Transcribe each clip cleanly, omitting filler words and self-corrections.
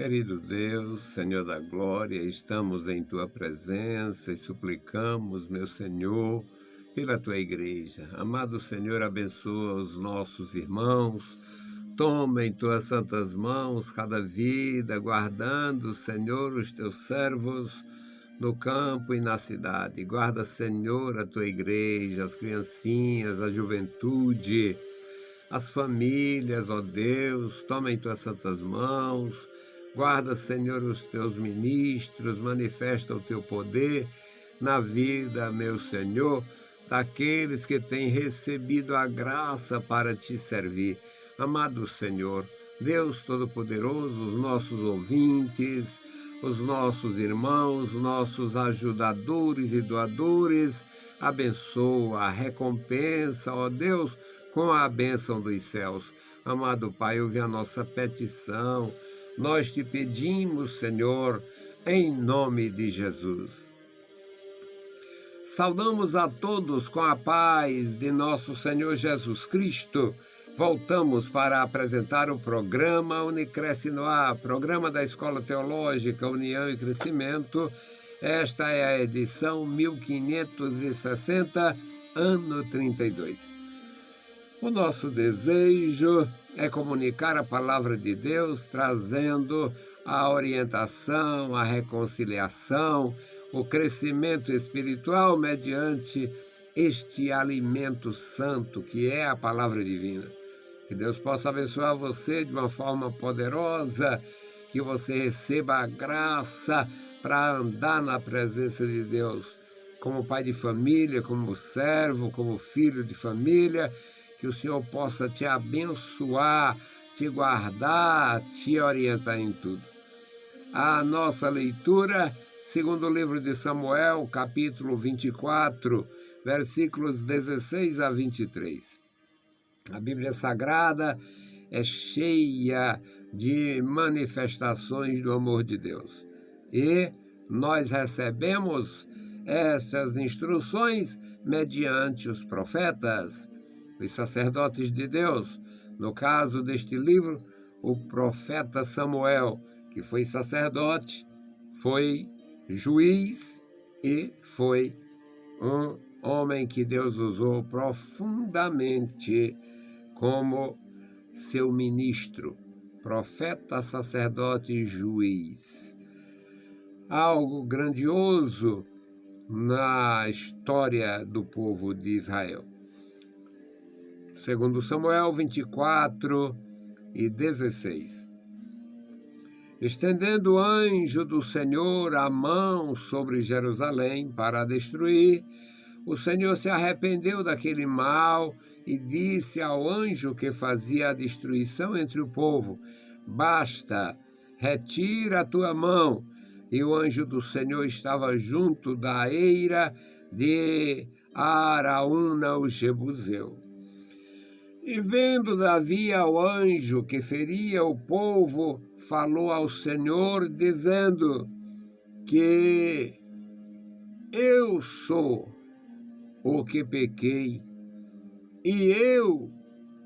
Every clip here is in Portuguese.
Querido Deus, Senhor da glória, estamos em Tua presença e suplicamos, meu Senhor, pela Tua igreja. Amado Senhor, abençoa os nossos irmãos, toma em Tuas santas mãos cada vida, guardando, Senhor, os Teus servos no campo e na cidade. Guarda, Senhor, a Tua igreja, as criancinhas, a juventude, as famílias, ó Deus, toma em Tuas santas mãos. Guarda, Senhor, os Teus ministros, manifesta o Teu poder na vida, meu Senhor, daqueles que têm recebido a graça para Te servir. Amado Senhor, Deus Todo-Poderoso, os nossos ouvintes, os nossos irmãos, nossos ajudadores e doadores, abençoa, recompensa, ó Deus, com a bênção dos céus. Amado Pai, ouve a nossa petição. Nós te pedimos, Senhor, em nome de Jesus. Saudamos a todos com a paz de nosso Senhor Jesus Cristo. Voltamos para apresentar o programa Unicresce no Ar, programa da Escola Teológica União e Crescimento. Esta é a edição 1560, ano 32. O nosso desejo é comunicar a palavra de Deus, trazendo a orientação, a reconciliação, o crescimento espiritual mediante este alimento santo que é a palavra divina. Que Deus possa abençoar você de uma forma poderosa, que você receba a graça para andar na presença de Deus, como pai de família, como servo, como filho de família. Que o Senhor possa te abençoar, te guardar, te orientar em tudo. A nossa leitura, segundo o livro de Samuel, capítulo 24, versículos 16 a 23. A Bíblia Sagrada é cheia de manifestações do amor de Deus. E nós recebemos essas instruções mediante os profetas, os sacerdotes de Deus. No caso deste livro, o profeta Samuel, que foi sacerdote, foi juiz e foi um homem que Deus usou profundamente como seu ministro, profeta, sacerdote e juiz. Algo grandioso na história do povo de Israel. Segundo Samuel 24 e 16. Estendendo o anjo do Senhor a mão sobre Jerusalém para a destruir, o Senhor se arrependeu daquele mal e disse ao anjo que fazia a destruição entre o povo: basta, retira a tua mão. E o anjo do Senhor estava junto da eira de Araúna, o Jebuseu. E vendo Davi ao anjo que feria o povo, falou ao Senhor, dizendo que eu sou o que pequei, e eu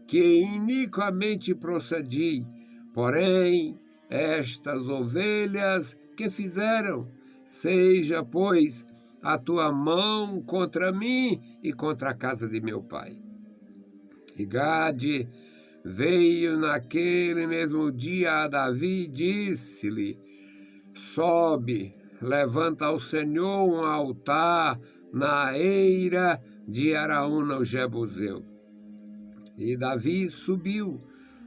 que iniquamente procedi, porém estas ovelhas que fizeram, seja, pois, a tua mão contra mim e contra a casa de meu pai. E Gade veio naquele mesmo dia a Davi e disse-lhe: sobe, levanta ao Senhor um altar na eira de Araúna, o Jebuseu. E Davi subiu,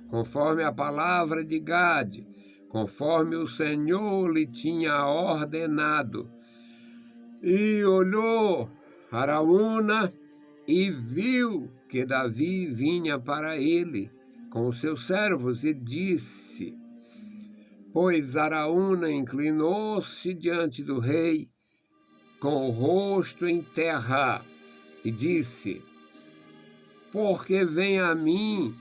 conforme a palavra de Gade, conforme o Senhor lhe tinha ordenado. E olhou Araúna e viu que Davi vinha para ele com os seus servos e disse: pois Araúna inclinou-se diante do rei com o rosto em terra e disse: porque vem a mim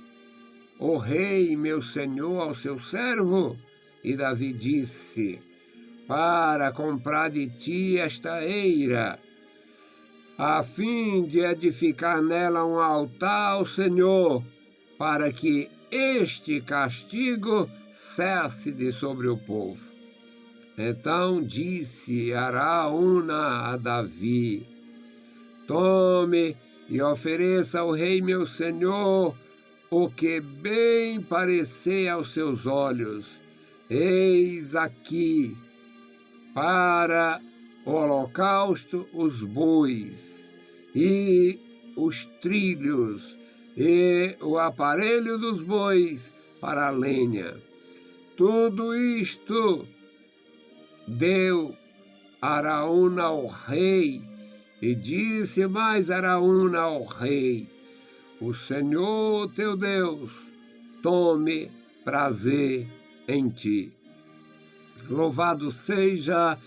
o rei, meu senhor, ao seu servo? E Davi disse: para comprar de ti esta eira, a fim de edificar nela um altar ao Senhor, para que este castigo cesse de sobre o povo. Então disse Araúna a Davi: tome e ofereça ao rei meu senhor o que bem parecer aos seus olhos. Eis aqui para o holocausto os bois e os trilhos e o aparelho dos bois para a lenha. Tudo isto deu Araúna ao rei, e disse mais Araúna ao rei: o Senhor teu Deus tome prazer em ti. Louvado seja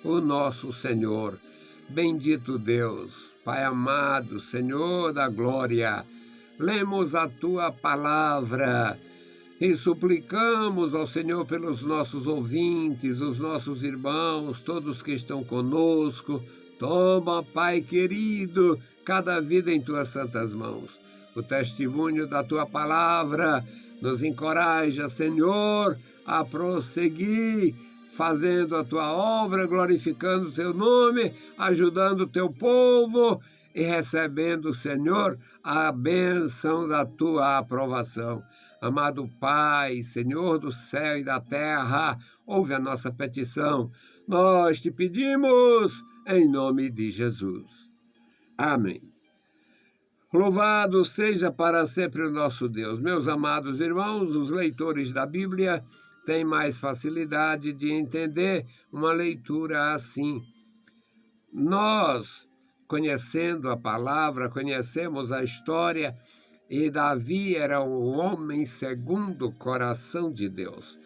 o nosso Senhor. Bendito Deus, Pai amado, Senhor da glória, lemos a tua palavra e suplicamos ao Senhor pelos nossos ouvintes, os nossos irmãos, todos que estão conosco. Toma, Pai querido, cada vida em tuas santas mãos. O testemunho da tua palavra nos encoraja, Senhor, a prosseguir fazendo a tua obra, glorificando o teu nome, ajudando o teu povo e recebendo, Senhor, a bênção da tua aprovação. Amado Pai, Senhor do céu e da terra, ouve a nossa petição. Nós te pedimos em nome de Jesus. Amém. Louvado seja para sempre o nosso Deus. Meus amados irmãos, os leitores da Bíblia têm mais facilidade de entender uma leitura assim. Nós, conhecendo a palavra, conhecemos a história, e Davi era um homem segundo o coração de Deus.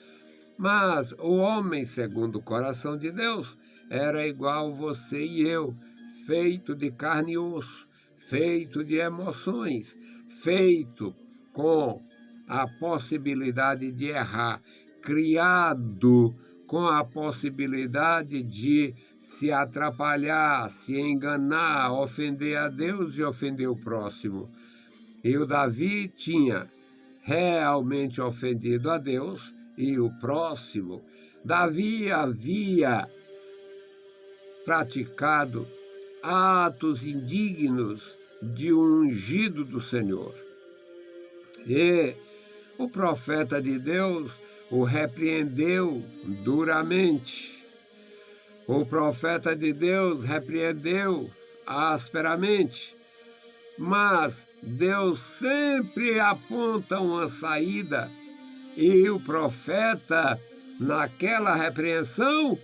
Mas o homem segundo o coração de Deus era igual você e eu, feito de carne e osso, feito de emoções, feito com a possibilidade de errar, criado com a possibilidade de se atrapalhar, se enganar, ofender a Deus e ofender o próximo. E o Davi tinha realmente ofendido a Deus e o próximo. Davi havia praticado atos indignos de um ungido do Senhor. E o profeta de Deus o repreendeu duramente. O profeta de Deus repreendeu asperamente. Mas Deus sempre aponta uma saída, e o profeta, naquela repreensão,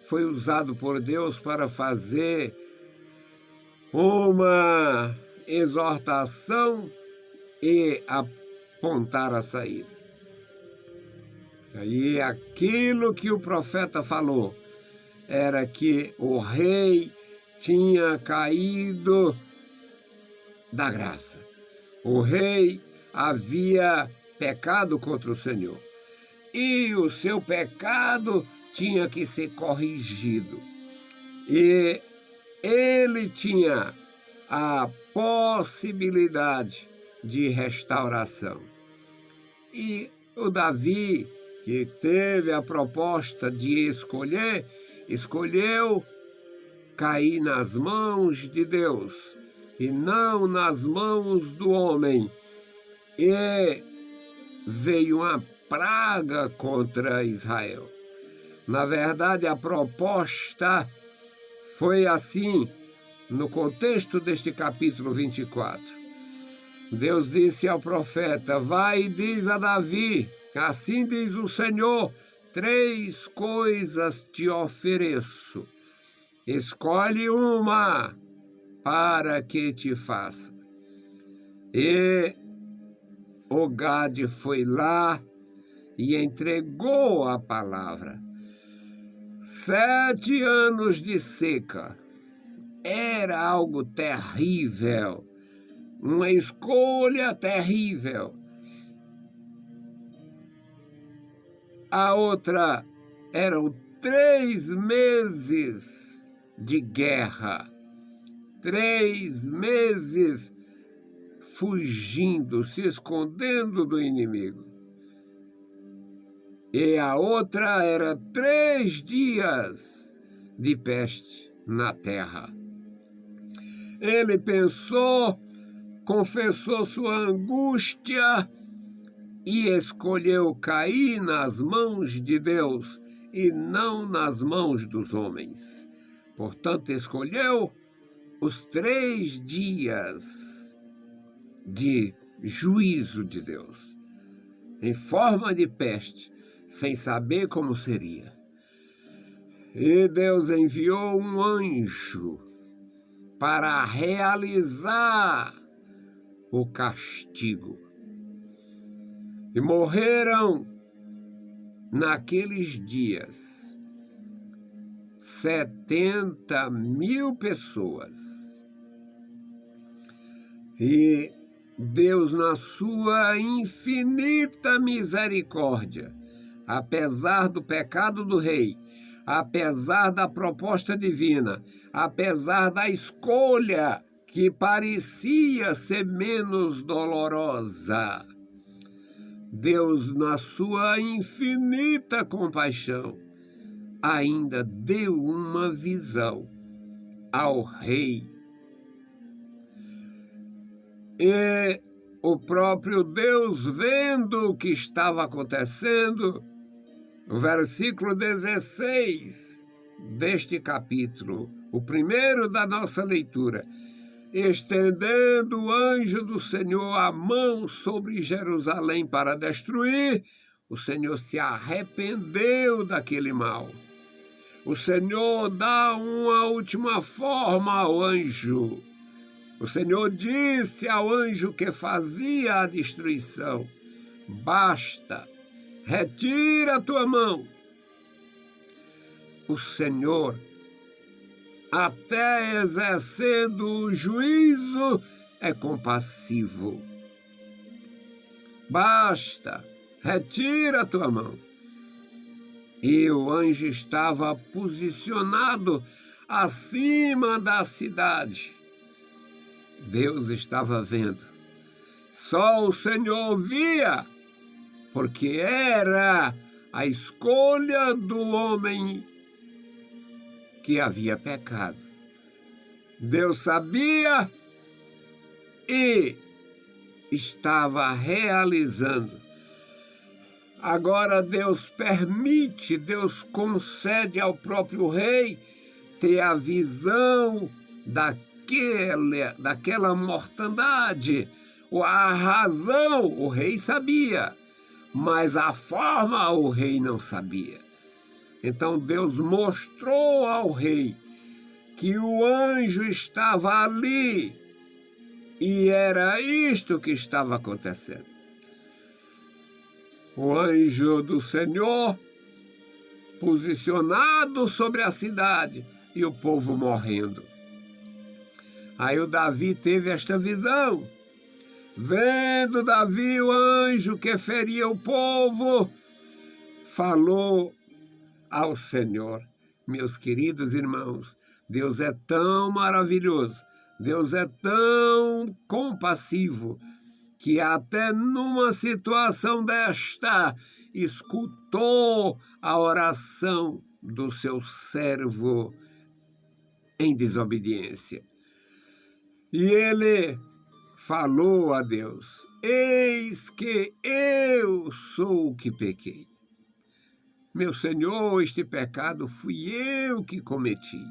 foi usado por Deus para fazer uma exortação e apontar a saída. E aquilo que o profeta falou era que o rei tinha caído da graça. O rei havia pecado contra o Senhor, e o seu pecado tinha que ser corrigido. E ele tinha a possibilidade de restauração. E o Davi, que teve a proposta de escolher, escolheu cair nas mãos de Deus e não nas mãos do homem. E veio uma praga contra Israel. Na verdade, a proposta foi assim, no contexto deste capítulo 24. Deus disse ao profeta: vai e diz a Davi, assim diz o Senhor, 3 coisas te ofereço. Escolhe uma para que te faça. E o Gade foi lá e entregou a palavra. 7 anos de seca. Era algo terrível. Uma escolha terrível. A outra eram 3 meses de guerra. 3 meses fugindo, se escondendo do inimigo. E a outra era 3 dias de peste na terra. Ele pensou, confessou sua angústia e escolheu cair nas mãos de Deus e não nas mãos dos homens. Portanto, escolheu os 3 dias de juízo de Deus, em forma de peste, sem saber como seria. E Deus enviou um anjo para realizar o castigo. E morreram naqueles dias 70.000 pessoas. E Deus, na sua infinita misericórdia, apesar do pecado do rei, apesar da proposta divina, apesar da escolha que parecia ser menos dolorosa, Deus, na sua infinita compaixão, ainda deu uma visão ao rei. E o próprio Deus, vendo o que estava acontecendo, o versículo 16 deste capítulo, o primeiro da nossa leitura, estendendo o anjo do Senhor a mão sobre Jerusalém para destruir, o Senhor se arrependeu daquele mal. O Senhor dá uma última forma ao anjo. O Senhor disse ao anjo que fazia a destruição: basta, retira a tua mão. O Senhor, até exercendo o juízo, é compassivo. Basta, retira a tua mão. E o anjo estava posicionado acima da cidade. Deus estava vendo. Só o Senhor via, porque era a escolha do homem que havia pecado. Deus sabia e estava realizando. Agora Deus permite, Deus concede ao próprio rei ter a visão daquela mortandade. A razão o rei sabia, mas a forma o rei não sabia. Então Deus mostrou ao rei que o anjo estava ali e era isto que estava acontecendo. O anjo do Senhor posicionado sobre a cidade e o povo morrendo. Aí o Davi teve esta visão. Vendo Davi o anjo que feria o povo, falou ao Senhor: meus queridos irmãos, Deus é tão maravilhoso, Deus é tão compassivo, que até numa situação desta, escutou a oração do seu servo em desobediência. E ele falou a Deus: eis que eu sou o que pequei. Meu Senhor, este pecado fui eu que cometi.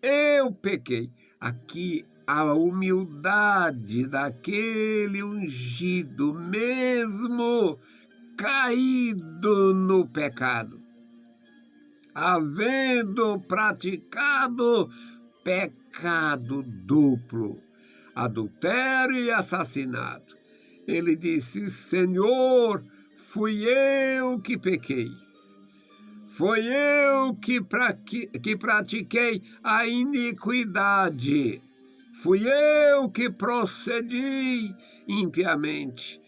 Eu pequei. Aqui a humildade daquele ungido, mesmo caído no pecado, havendo praticado pecado duplo, adultério e assassinato. Ele disse: Senhor, fui eu que pequei. Foi eu que pratiquei a iniquidade. Fui eu que procedi impiamente.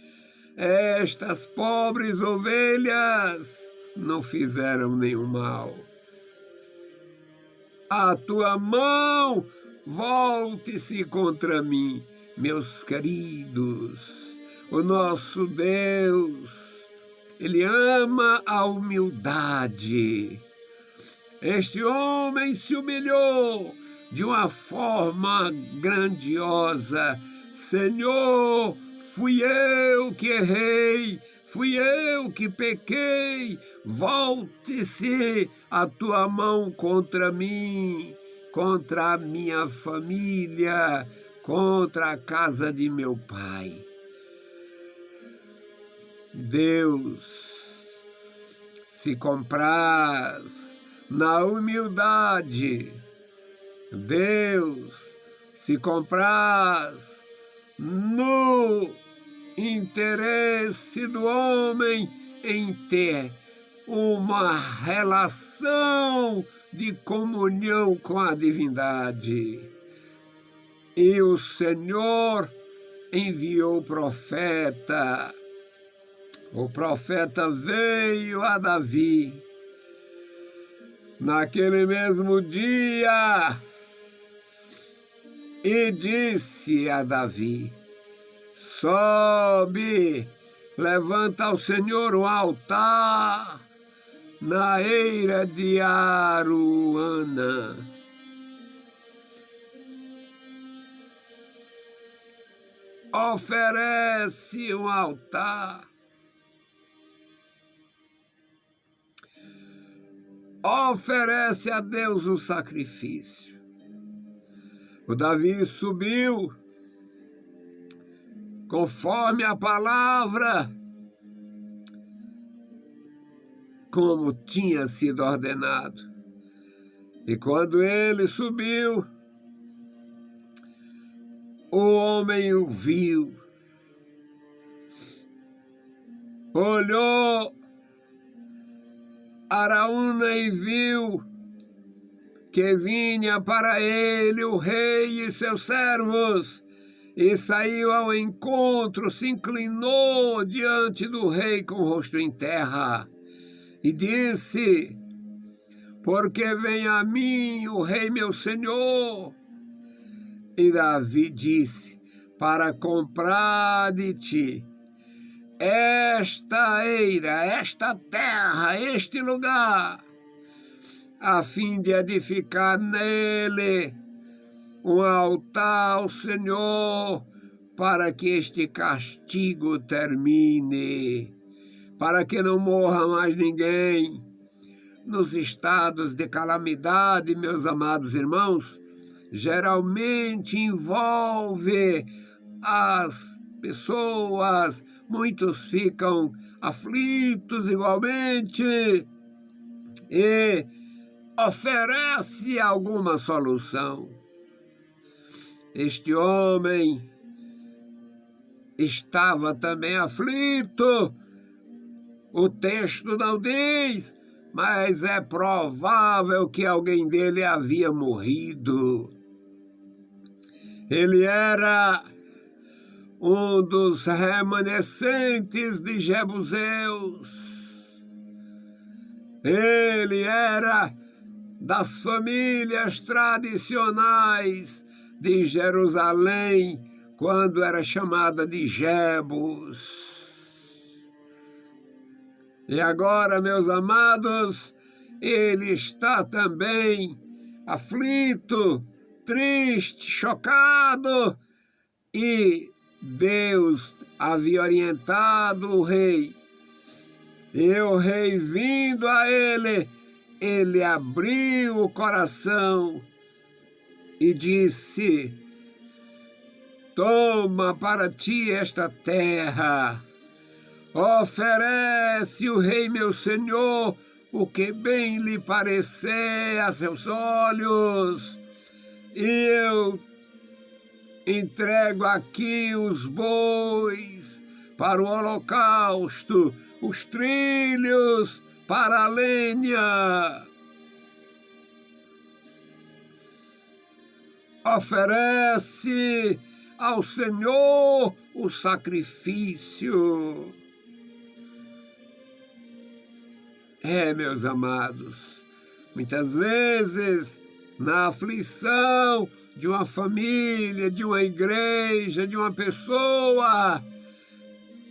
Estas pobres ovelhas não fizeram nenhum mal. A tua mão volte-se contra mim. meus queridos, o nosso Deus, Ele ama a humildade. Este homem se humilhou de uma forma grandiosa. Senhor, fui eu que errei, fui eu que pequei, volte-se a tua mão contra mim, contra a minha família, contra a casa de meu pai. Deus se compraz na humildade. Deus se compraz no interesse do homem em ter uma relação de comunhão com a divindade. E o Senhor enviou o profeta. O profeta veio a Davi. Naquele mesmo dia, e disse a Davi: sobe, levanta ao Senhor um altar na eira de Aruana. Oferece um altar. Oferece a Deus um sacrifício. O Davi subiu, conforme a palavra, como tinha sido ordenado. E quando ele subiu, o homem o viu, olhou Araúna e viu que vinha para ele o rei e seus servos, e saiu ao encontro, se inclinou diante do rei com o rosto em terra, e disse: porque vem a mim o rei meu senhor? E Davi disse: para comprar de ti esta eira, esta terra, este lugar, a fim de edificar nele um altar ao Senhor, para que este castigo termine, para que não morra mais ninguém. Nos estados de calamidade, meus amados irmãos, geralmente envolve as pessoas, muitos ficam aflitos igualmente e oferece alguma solução. Este homem estava também aflito. O texto não diz, mas é provável que alguém dele havia morrido. Ele era um dos remanescentes de Jebuseus. Ele era das famílias tradicionais de Jerusalém, quando era chamada de Jebus. E agora, meus amados, ele está também aflito, triste, chocado, e Deus havia orientado o rei. E o rei, vindo a ele, ele abriu o coração e disse: toma para ti esta terra, oferece o rei meu senhor o que bem lhe parecer a seus olhos, e eu entrego aqui os bois para o holocausto, os trilhos para a lenha. Oferece ao Senhor o sacrifício. Meus amados, muitas vezes na aflição de uma família, de uma igreja, de uma pessoa,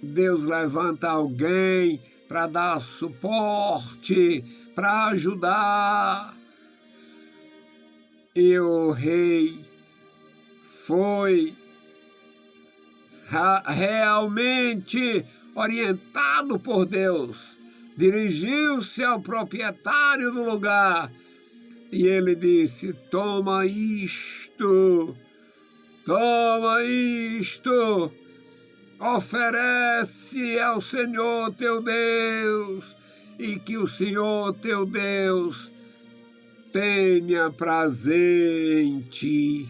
Deus levanta alguém para dar suporte, para ajudar. E o rei foi realmente orientado por Deus, dirigiu-se ao proprietário do lugar e ele disse: toma isto, oferece ao Senhor teu Deus, e que o Senhor teu Deus tenha prazer em ti.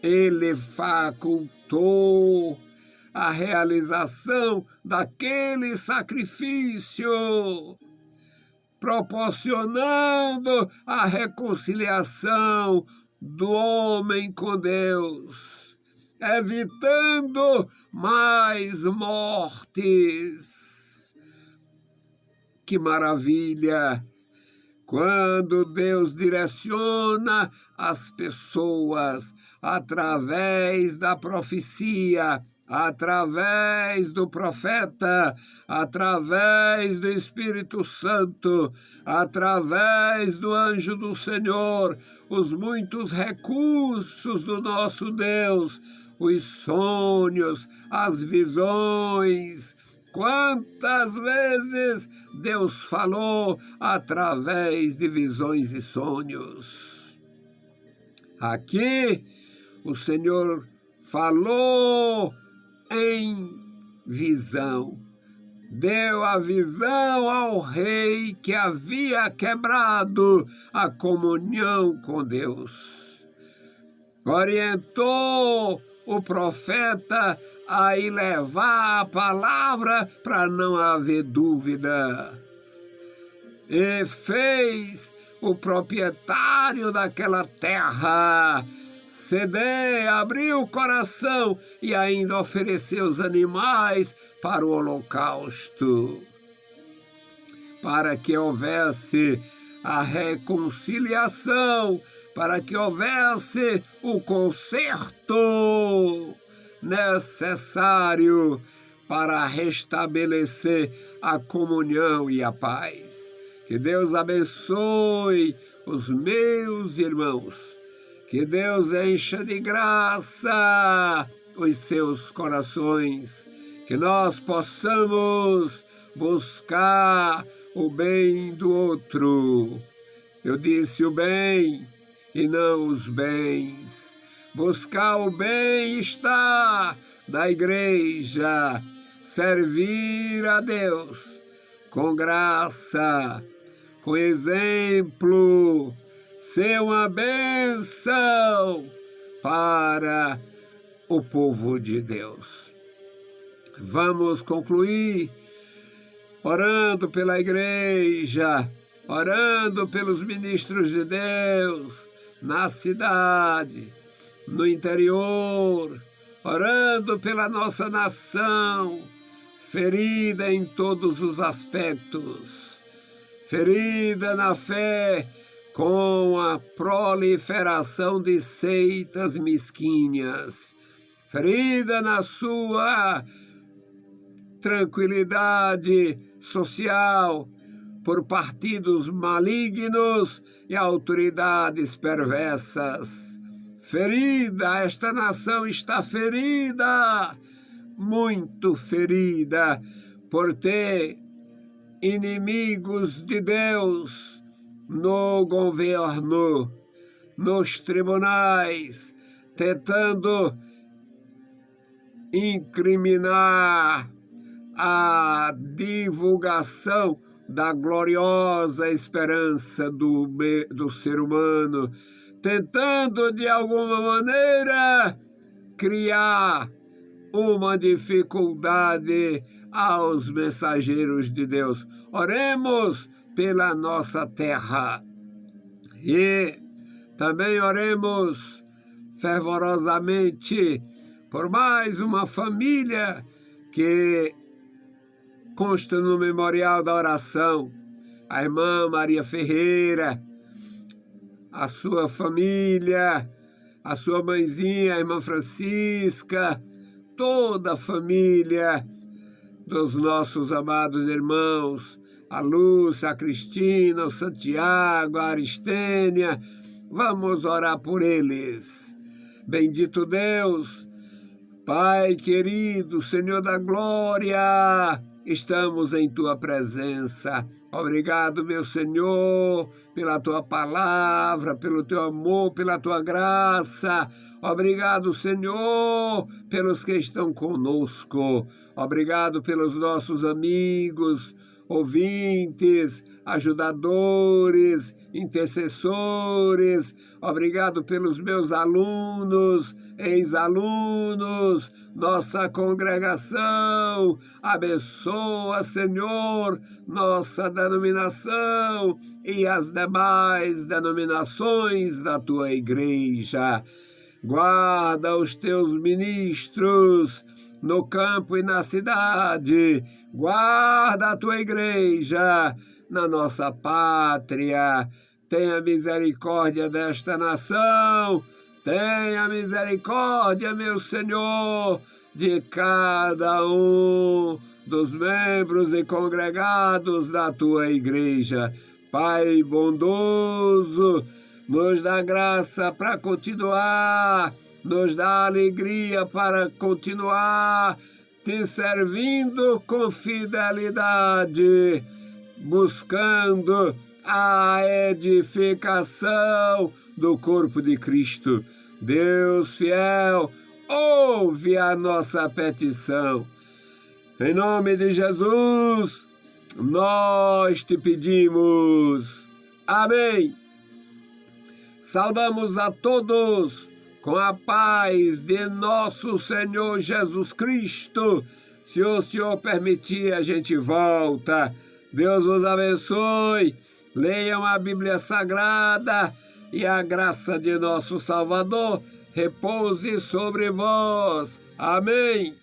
Ele facultou a realização daquele sacrifício, proporcionando a reconciliação do homem com Deus, evitando mais mortes. Que maravilha! Quando Deus direciona as pessoas através da profecia, através do profeta, através do Espírito Santo, através do anjo do Senhor, os muitos recursos do nosso Deus, os sonhos, as visões. Quantas vezes Deus falou através de visões e sonhos? Aqui o Senhor falou em visão, deu a visão ao rei que havia quebrado a comunhão com Deus. Orientou o profeta a ir levar a palavra para não haver dúvidas. E fez o proprietário daquela terra ceder, abrir o coração e ainda oferecer os animais para o holocausto, para que houvesse a reconciliação, para que houvesse o conserto necessário para restabelecer a comunhão e a paz. Que Deus abençoe os meus irmãos. Que Deus encha de graça os seus corações. Que nós possamos buscar o bem do outro. Eu disse o bem e não os bens. Buscar o bem-estar da igreja. Servir a Deus com graça, com exemplo. Ser uma bênção para o povo de Deus. Vamos concluir orando pela igreja, orando pelos ministros de Deus na cidade, no interior, orando pela nossa nação, ferida em todos os aspectos, ferida na fé, com a proliferação de seitas mesquinhas, ferida na sua tranquilidade social por partidos malignos e autoridades perversas. Ferida, esta nação está ferida, muito ferida, por ter inimigos de Deus no governo, nos tribunais, tentando incriminar a divulgação da gloriosa esperança do ser humano, tentando de alguma maneira criar uma dificuldade aos mensageiros de Deus. Oremos pela nossa terra e também oremos fervorosamente por mais uma família que consta no memorial da oração, a irmã Maria Ferreira, a sua família, a sua mãezinha, a irmã Francisca, toda a família dos nossos amados irmãos, a Lúcia, a Cristina, o Santiago, a Aristênia. Vamos orar por eles. Bendito Deus, Pai querido, Senhor da glória, estamos em Tua presença. Obrigado, meu Senhor, pela Tua palavra, pelo Teu amor, pela Tua graça. Obrigado, Senhor, pelos que estão conosco. Obrigado pelos nossos amigos, ouvintes, ajudadores, intercessores. Obrigado pelos meus alunos, ex-alunos, nossa congregação. Abençoa, Senhor, nossa denominação e as demais denominações da Tua igreja. Guarda os Teus ministros no campo e na cidade. Guarda a Tua igreja na nossa pátria. Tenha misericórdia desta nação. Tenha misericórdia, meu Senhor, de cada um dos membros e congregados da Tua igreja. Pai bondoso, nos dá graça para continuar, nos dá alegria para continuar te servindo com fidelidade, buscando a edificação do corpo de Cristo. Deus fiel, ouve a nossa petição. Em nome de Jesus, nós te pedimos. Amém. Saudamos a todos com a paz de nosso Senhor Jesus Cristo. Se o Senhor permitir, a gente volta. Deus vos abençoe. Leiam a Bíblia Sagrada e a graça de nosso Salvador repouse sobre vós. Amém.